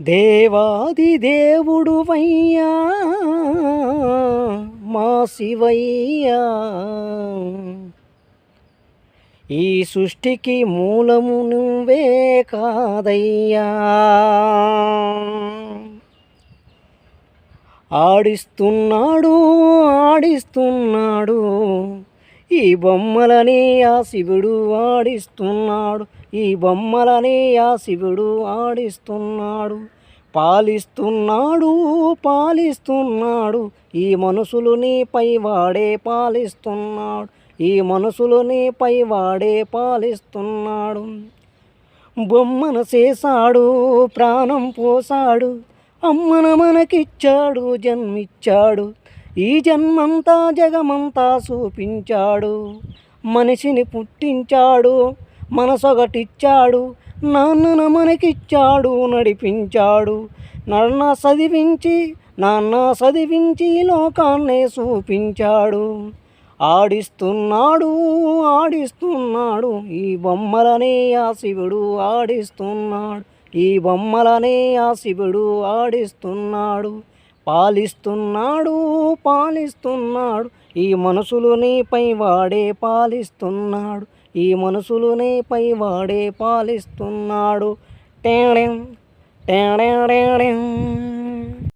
దేవాది దేవుడువయ్యా మా శివయ్యా, ఈ సృష్టికి మూలము నువ్వే కాదయ్యా. ఆడిస్తున్నాడు ఆడిస్తున్నాడు ఈ బొమ్మలని ఆ శివుడు ఆడిస్తున్నాడు, ఈ బొమ్మలని ఆ శివుడు ఆడిస్తున్నాడు. పాలిస్తున్నాడు పాలిస్తున్నాడు ఈ మనసులని పైవాడే పాలిస్తున్నాడు, ఈ మనసులని పైవాడే పాలిస్తున్నాడు. బొమ్మను చేశాడు ప్రాణం పోసాడు, అమ్మన మనకిచ్చాడు జన్మిచ్చాడు, ఈ జన్మంతా జగమంతా చూపించాడు. మనిషిని పుట్టించాడు మనసొగటిచ్చాడు, నాన్నన మనకిచ్చాడు నడిపించాడు. నాన్న చదివించి లోకాన్నే చూపించాడు. ఆడిస్తున్నాడు ఆడిస్తున్నాడు ఈ బొమ్మలనే ఆ శివుడు ఆడిస్తున్నాడు, ఈ బొమ్మలనే ఆ శివుడు ఆడిస్తున్నాడు. పాలిస్తున్నాడు పాలిస్తున్నాడు ఈ మనసులోని పైవాడే పాలిస్తున్నాడు, ఈ మనసులోని పైవాడే పాలిస్తున్నాడు. టేడెం టేడెం.